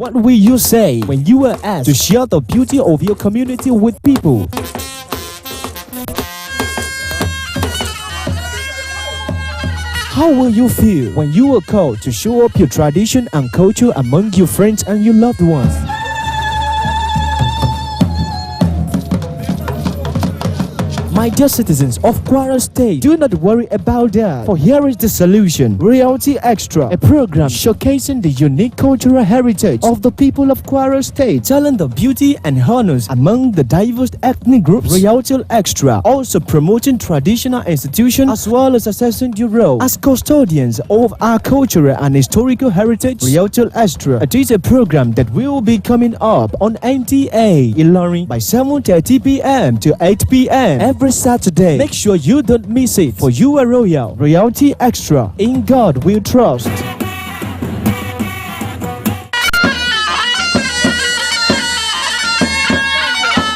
What will you say when you are asked to share the beauty of your community with people? How will you feel when you are called to show up your tradition and culture among your friends and your loved ones? My dear citizens of Kwara State, do not worry about that, for here is the solution. Reality Extra, a program showcasing the unique cultural heritage of the people of Kwara State, telling the beauty and honors among the diverse ethnic groups. Reality Extra, also promoting traditional institutions as well as assessing your role as custodians of our cultural and historical heritage. Reality Extra, it is a program that will be coming up on NTA Ilorin by 7:30 p.m. to 8 p.m. every Saturday. Make sure you don't miss it, for you are royal. Reality Extra, in God we trust.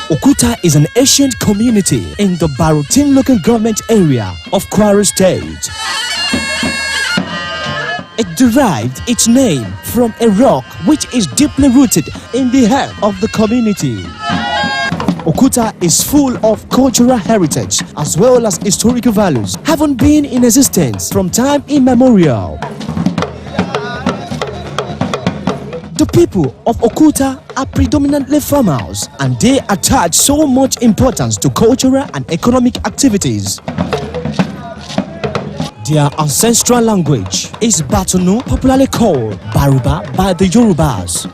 Okuta is an ancient community in the Barutin local government area of Kwara State. It derived its name from a rock which is deeply rooted in the heart of the community. Okuta is full of cultural heritage as well as historical values, having been in existence from time immemorial. The people of Okuta are predominantly farmers, and they attach so much importance to cultural and economic activities. Their ancestral language is Batunu, popularly called Baruba by the Yorubas.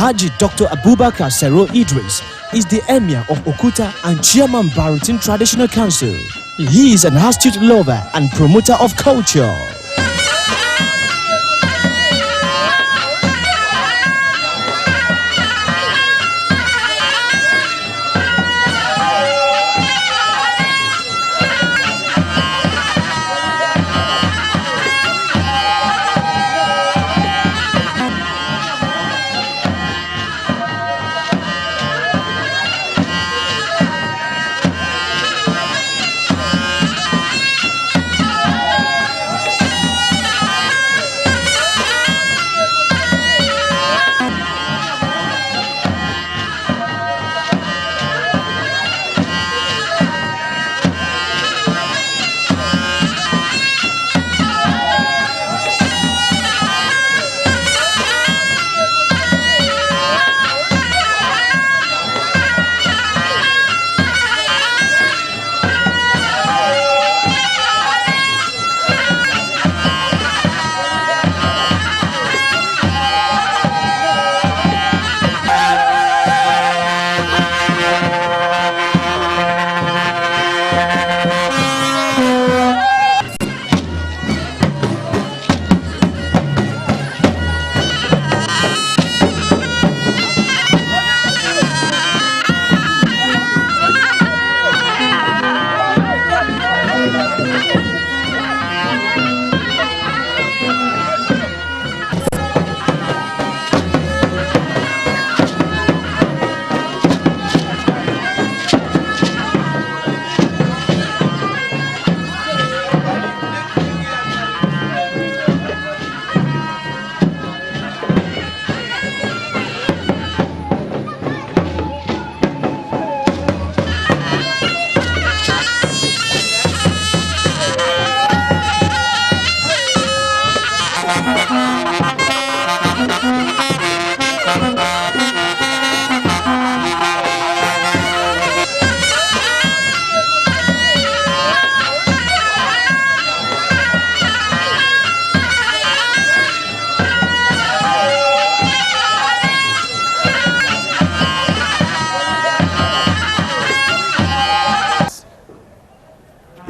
Haji Dr. Abubakar Sero Idris is the Emir of Okuta and Chairman Barutin Traditional Council. He is an astute lover and promoter of culture.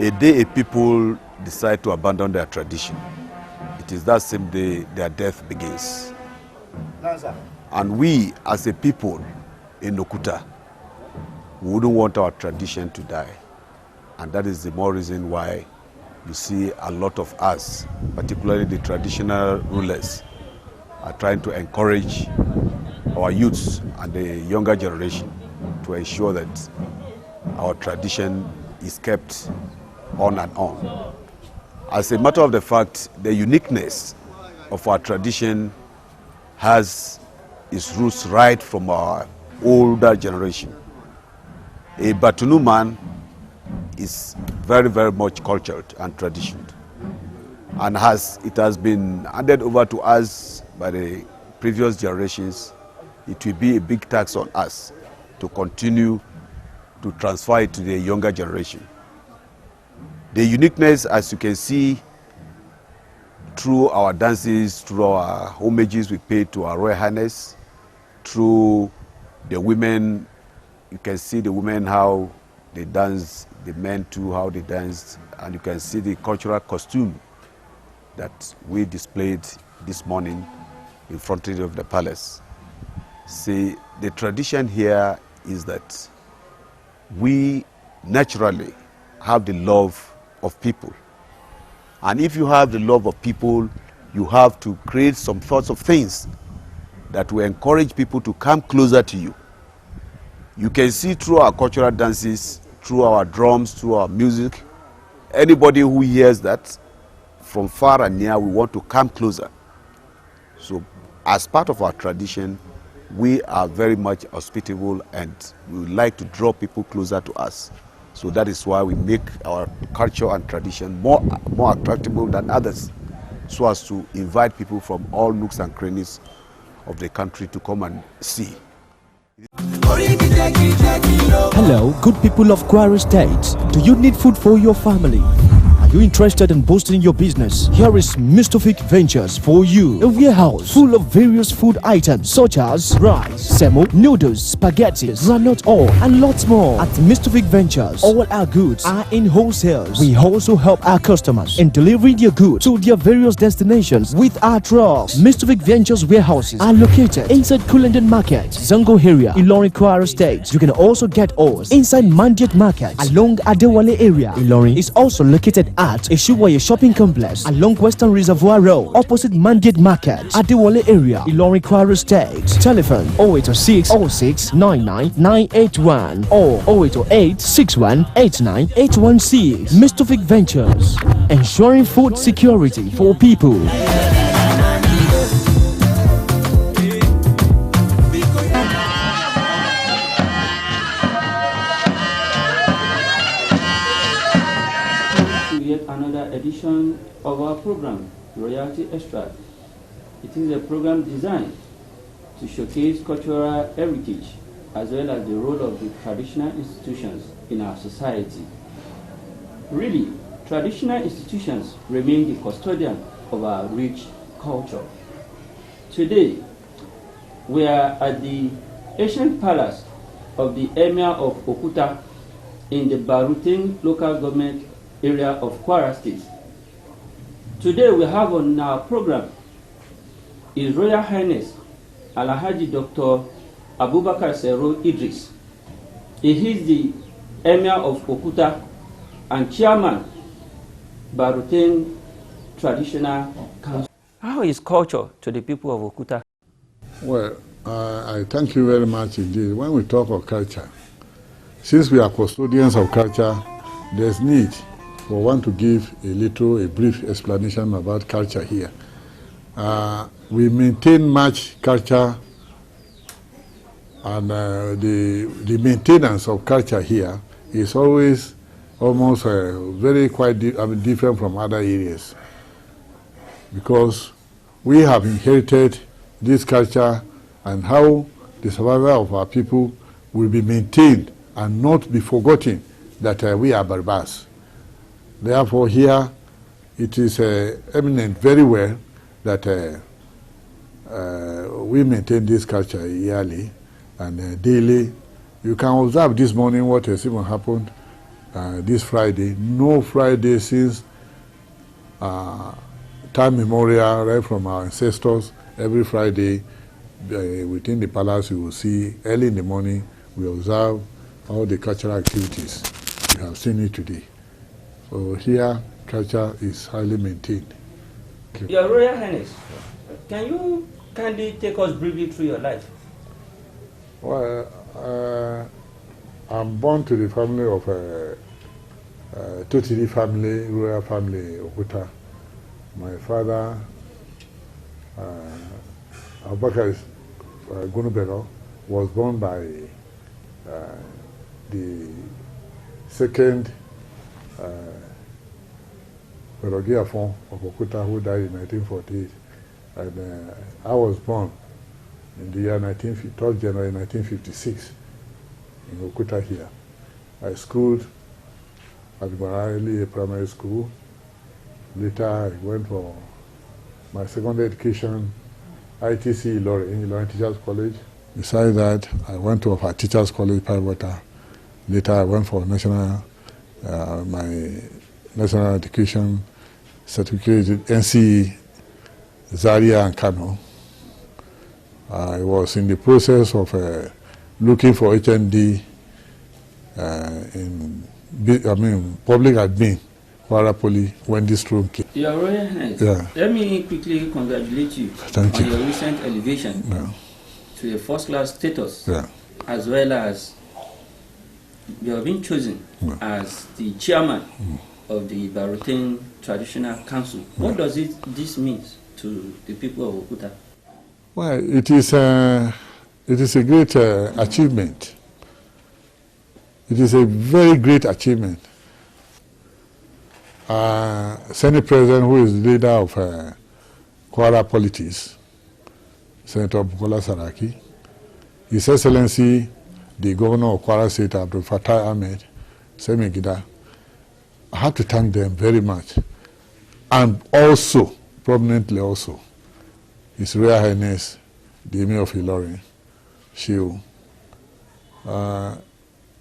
A day a people decide to abandon their tradition, it is that same day their death begins. And we, as a people in Okuta, we wouldn't want our tradition to die. And that is the more reason why you see a lot of us, particularly the traditional rulers, are trying to encourage our youths and the younger generation to ensure that our tradition is kept on and on. As a matter of the fact, the uniqueness of our tradition has its roots right from our older generation. A Batunu man is very, very much cultured and traditioned, and it has been handed over to us by the previous generations. It will be a big tax on us to continue to transfer it to the younger generation. The uniqueness, as you can see, through our dances, through our homages we pay to our Royal Highness, through the women, you can see the women how they dance, the men too how they danced, and you can see the cultural costume that we displayed this morning in front of the palace. See, the tradition here is that we naturally have the love of people. And if you have the love of people, you have to create some sorts of things that will encourage people to come closer to you. You can see through our cultural dances, through our drums, through our music, anybody who hears that from far and near, we want to come closer. So as part of our tradition, we are very much hospitable and we would like to draw people closer to us. So that is why we make our culture and tradition more attractive than others, so as to invite people from all nooks and crannies of the country to come and see. Hello, good people of Kwara State. Do you need food for your family? Are you interested in boosting your business? Here is Mr. Ventures for you. A warehouse full of various food items such as rice, semo, noodles, spaghetti, granite oil, and lots more. At Mr. Ventures, all our goods are in wholesales. We also help our customers in delivering their goods to their various destinations with our trucks. Mr. Ventures warehouses are located inside Kulenden Market, Zango area, Ilorin, Kwara State. You can also get us inside Mandiet Market along Adewale area. Ilorin is also located at Eshuwaye Shopping Complex along Western Reservoir Road, opposite Mandiet Market, Adewale area, Ilorin, Kwara State. Telephone 0806 06 99 981 or 0808 61 89 816. Mr. Ventures, ensuring food security for people. Yet another edition of our program, Royalty Extra. It is a program designed to showcase cultural heritage as well as the role of the traditional institutions in our society. Really, traditional institutions remain the custodian of our rich culture. Today, we are at the ancient palace of the Emir of Okuta in the Barutin local government area of Kwara State. Today we have on our program His Royal Highness Alhaji Dr. Abubakar Sero Idris. He is the Emir of Okuta and Chairman Barutin Traditional Council. How is culture to the people of Okuta? Well, I thank you very much indeed. When we talk of culture, since we are custodians of culture, there's need for one to give a brief explanation about culture here. We maintain much culture, and the maintenance of culture here is always almost quite different from other areas, because we have inherited this culture and how the survival of our people will be maintained and not be forgotten that we are Barbars. Therefore, here it is eminent very well that we maintain this culture yearly and daily. You can observe this morning what has even happened this Friday. No Friday since time memorial, right from our ancestors. Every Friday within the palace, you will see early in the morning, we observe all the cultural activities. You have seen it today. So here, culture is highly maintained. Okay. Your Royal Highness, can you kindly take us briefly through your life? Well, I'm born to the family of Totiri family, royal family, Okuta. My father, Abubakar Gunubero, was born by the second Perogiafon of Okuta, who died in 1948. And I was born in the year 3rd January 1956 in Okuta here. I schooled at Barali Primary School. Later I went for my secondary education, ITC Ilorin Teachers College. Besides that, I went to our Teachers College, Pivota. Later I went for my national education certificate, NCE, Zaria and Kano. I was in the process of looking for HND in public admin, Kwara Poly, when this room came. Your Royal Highness, let me quickly congratulate you on your recent elevation to a first-class status, as well as you have been chosen as the chairman of the Barotin Traditional Council. What does this mean to the people of Okuta? Well, it is a great achievement. It is a very great achievement. Senate President, who is the leader of Kwara politics, Senator Bukola Saraki, His Excellency, the Governor of Kwara State, Abdul Fattah Ahmed, Semigida, I have to thank them very much. And also, prominently also, His Royal Highness, the Emir of Ilorin, Shiu,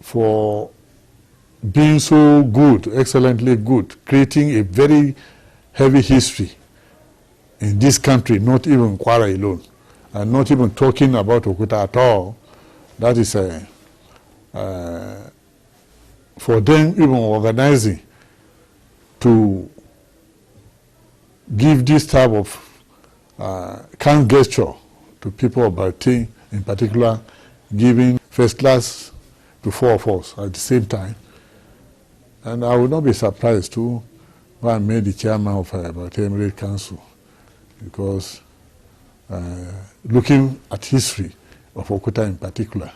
for being so good, excellently good, creating a very heavy history in this country, not even Kwara alone, and not even talking about Okuta at all. That is for them even organizing to give this type of kind gesture to people of Barotin, in particular, giving first class to 4 of us at the same time. And I would not be surprised too when I made the chairman of Barotin Emirate Council, because looking at history of Okuta in particular,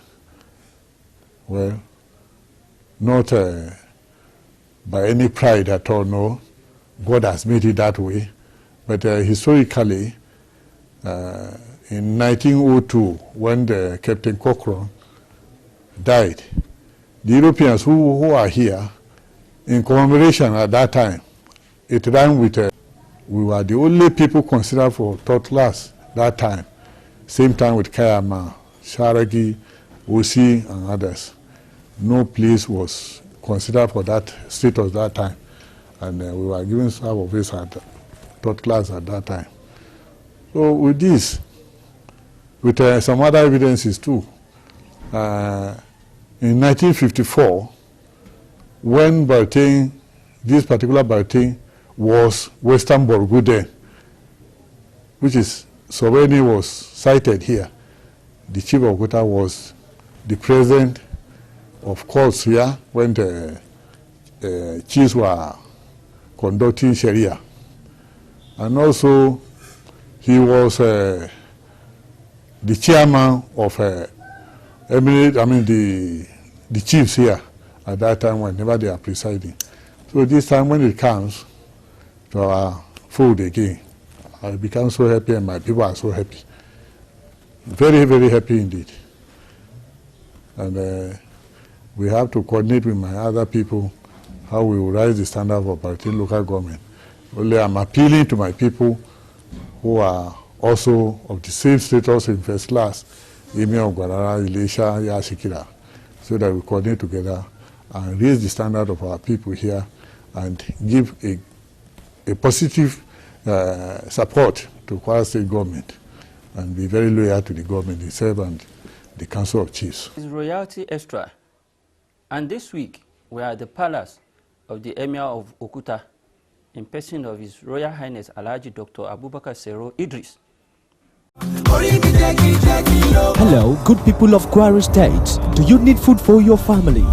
well, not by any pride at all, no. God has made it that way. But historically, in 1902, when the Captain Cochrane died, the Europeans who are here, in commemoration at that time, it ran with, we were the only people considered for third class that time. Same time with Kayama, Sharagi, Osi, and others. No place was considered for that status that time. And we were given some of us at third class at that time. So with this, with some other evidences too, in 1954, when Barotin, this particular Barotin was Western Borgu then, which is Sovereignty was cited here. The chief of Okuta was the president of courts here when the chiefs were conducting Sharia. And also he was the chairman of the chiefs here at that time whenever they are presiding. So this time when it comes to our food again, I become so happy and my people are so happy. Very, very happy indeed. And we have to coordinate with my other people how we will raise the standard of Barotin local government. Only I'm appealing to my people who are also of the same status in first class, Emir of Gwarara, Ilesha, Yashikira, so that we coordinate together and raise the standard of our people here and give a positive support to Kwara State government and be very loyal to the government itself and the Council of Chiefs. His Royalty Extra, and this week we are at the palace of the Emir of Okuta in person of His Royal Highness Alhaji Dr. Abubakar Sero Idris. Hello, good people of Kwara State. Do you need food for your family?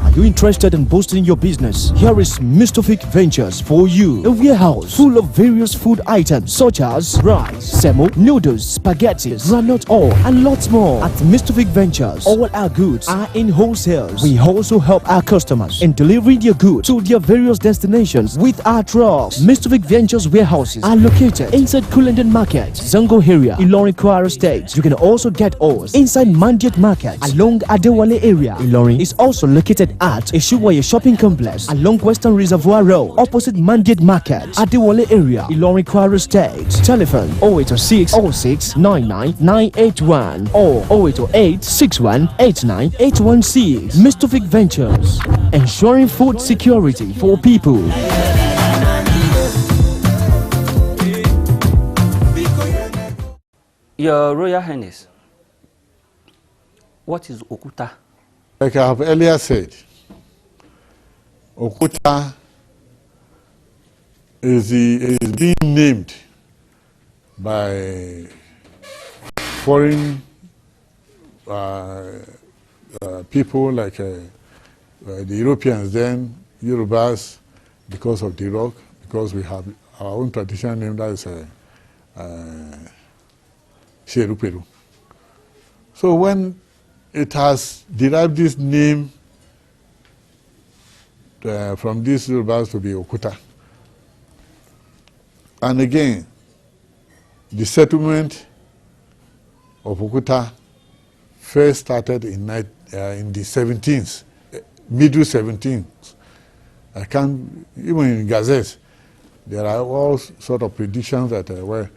Are you interested in boosting your business? Here is Mistophic Ventures for you. A warehouse full of various food items such as rice, semo, noodles, spaghetti, granite oil, and lots more. At Mistophic Ventures, all our goods are in wholesales. We also help our customers in delivering their goods to their various destinations with our trucks. Mistophic Ventures warehouses are located inside Kulenden Market, Zango area, Ilorin, Kwara State. You can also get us inside Mandiat Market along Adewale area. Ilorin is also located at Eshuwaye Shopping Complex along Western Reservoir Road, opposite Mandiat Market, Adewale area, Ilorin, Kwara State. Telephone 0806 06 99 981 or 0808 61 89 816. Mistophic Ventures, ensuring food security for people. Your Royal Highness, what is Okuta? Like I have earlier said, Okuta is being named by foreign people like the Europeans then, Yorubas, because of the rock, because we have our own traditional name that is Sheruperu. So when it has derived this name from these Yorubas to be Okuta. And again, the settlement of Okuta first started in the 17th, middle 17th. I can't, even in Gazette, there are all sort of predictions that were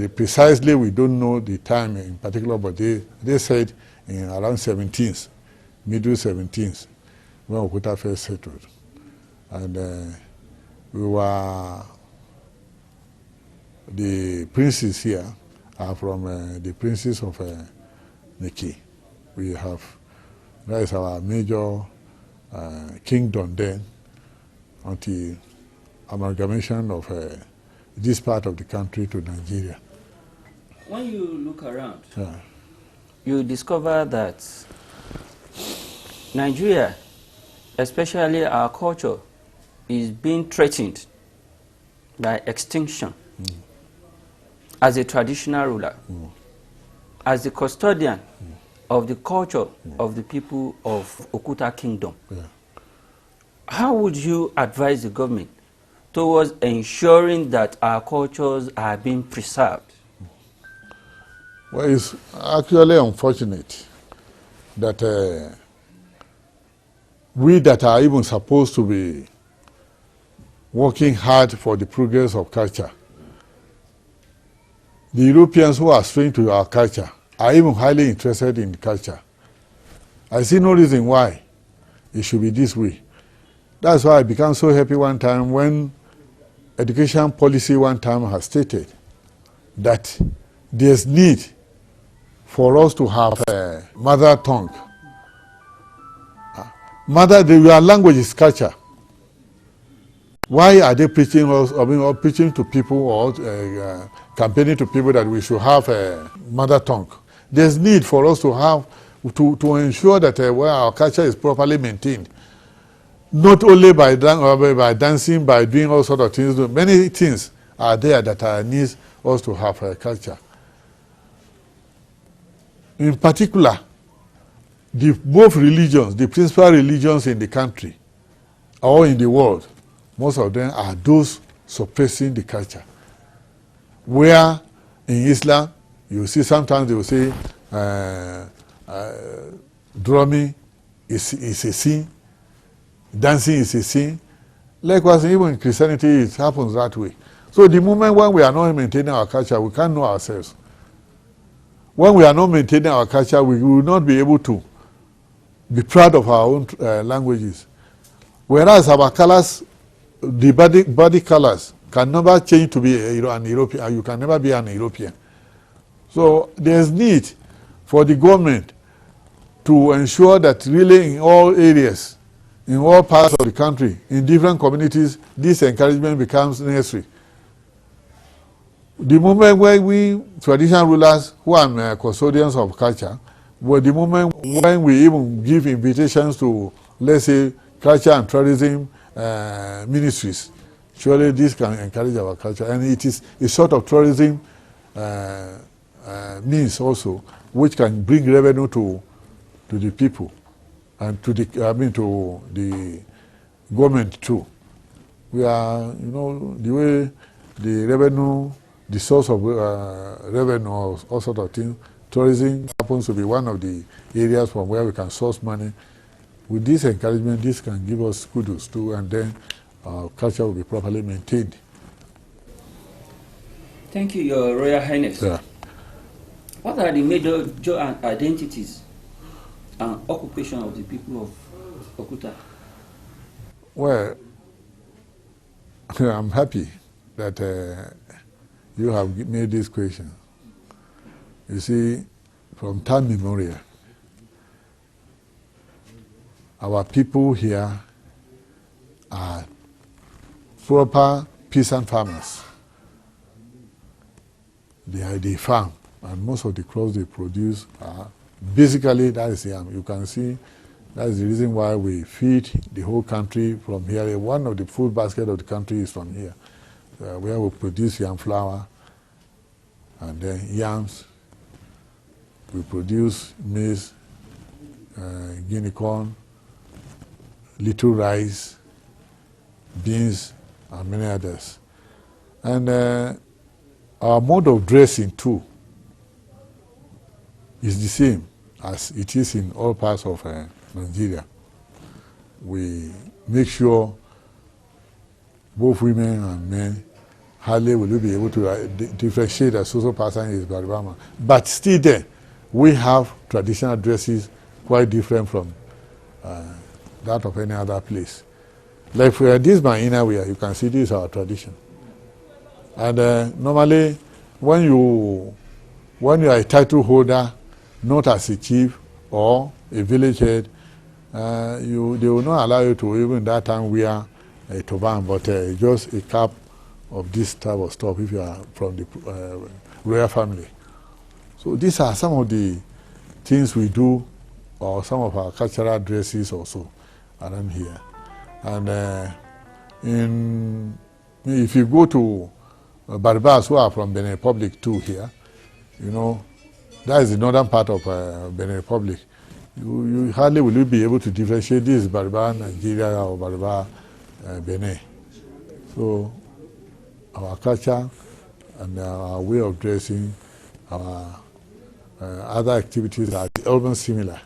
precisely, we don't know the time in particular, but they said in around 17th, middle 17th, when Okuta first settled. And the princes here are from the princes of Neki. That is our major kingdom then, until amalgamation of this part of the country to Nigeria. When you look around, you discover that Nigeria, especially our culture, is being threatened by extinction as a traditional ruler, as the custodian of the culture of the people of Okuta Kingdom. How would you advise the government towards ensuring that our cultures are being preserved? Well, it's actually unfortunate that we that are even supposed to be working hard for the progress of culture, the Europeans who are strange to our culture are even highly interested in culture. I see no reason why it should be this way. That's why I became so happy one time when education policy one time has stated that there's need for us to have a mother tongue. Your language is culture. Why are they preaching us, or preaching to people, or campaigning to people that we should have a mother tongue? There's need for us to have to ensure that our culture is properly maintained. Not only by dancing, by doing all sorts of things. Many things are there that needs us to have a culture. In particular, both religions, the principal religions in the country or in the world, most of them are those suppressing the culture. Where in Islam, you see sometimes they will say drumming is a sin, dancing is a sin. Likewise, even in Christianity, it happens that way. So the moment when we are not maintaining our culture, we can't know ourselves. When we are not maintaining our culture, we will not be able to be proud of our own languages. Whereas our colors, the body colors, can never change to be an European. You can never be an European. So there's need for the government to ensure that really in all areas, in all parts of the country, in different communities, this encouragement becomes necessary. The moment when we traditional rulers who are custodians of culture, were the moment when we even give invitations to, let's say, culture and tourism ministries. Surely this can encourage our culture, and it is a sort of tourism means also, which can bring revenue to the people and to the to the government too. We are, the way the revenue, the source of revenue, all sort of things. Tourism happens to be one of the areas from where we can source money. With this encouragement, this can give us kudos too, and then our culture will be properly maintained. Thank you, Your Royal Highness. Yeah. What are the major identities and occupation of the people of Okuta? Well, I'm happy that you have made this question. You see, from time immemorial, our people here are proper peasant farmers. They farm, and most of the crops they produce are basically, that is yam. You can see that is the reason why we feed the whole country from here. One of the food basket of the country is from here, where we produce yam flour and then yams. We produce maize, guinea corn, little rice, beans, and many others. And our mode of dressing too is the same as it is in all parts of Nigeria. We make sure both women and men hardly will be able to differentiate a social person is Baribama. But still there, we have traditional dresses quite different from that of any other place. Like for this my inner wear, you can see this is our tradition. And normally, when you are a title holder, not as a chief or a village head, they will not allow you to even that time wear a turban, but just a cap of this type of stuff if you are from the royal family. So these are some of the things we do, or some of our cultural dresses also around here. And if you go to Barbars who are from Benin Republic too here, that is the northern part of Benin Republic. You hardly will you be able to differentiate this Barbar Nigeria or Barbar Benin. So our culture and our way of dressing, our other activities are almost similar,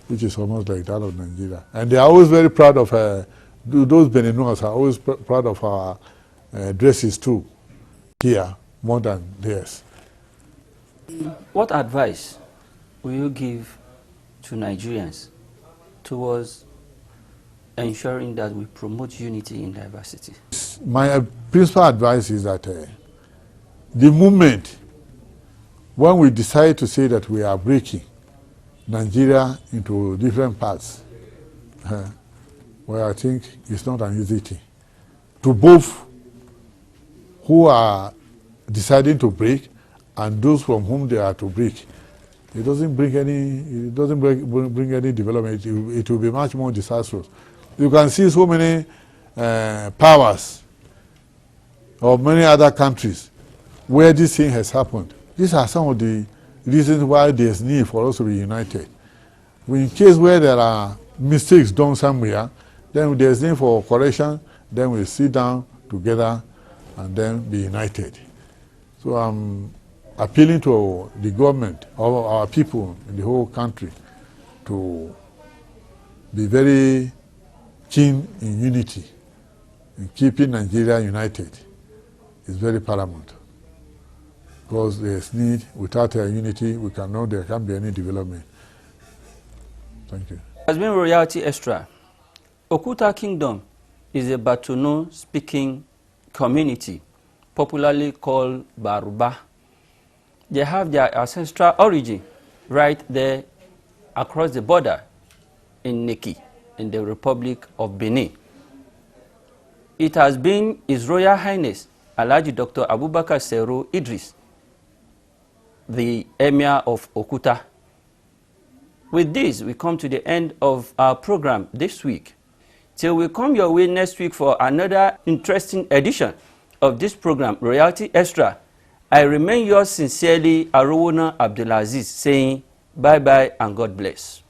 which is almost like that of Nigeria. And they are always very proud of, those Beninois are always proud of our dresses too, here, more than theirs. What advice will you give to Nigerians towards ensuring that we promote unity in diversity? My principal advice is that the moment when we decide to say that we are breaking Nigeria into different parts, well, I think it's not an easy thing. To both who are deciding to break and those from whom they are to break, it doesn't bring any development. It will be much more disastrous. You can see so many powers of many other countries where this thing has happened. These are some of the reasons why there's need for us to be united. In case where there are mistakes done somewhere, then there's need for correction, then we sit down together and then be united. So I'm appealing to the government, or our people in the whole country, to be very keen in unity, in keeping Nigeria united. Is very paramount. Because there's need, without unity, we cannot, there can't be any development. Thank you. Has been Royalty Extra. Okuta Kingdom is a Batono-speaking community, popularly called Baruba. They have their ancestral origin right there across the border in Neki, in the Republic of Benin. It has been His Royal Highness Alhaji Dr. Abubakar Sero Idris, the Emir of Okuta. With this, we come to the end of our program this week. Till we come your way next week for another interesting edition of this program, Royalty Extra, I remain yours sincerely, Arowona Abdulaziz, saying bye-bye and God bless.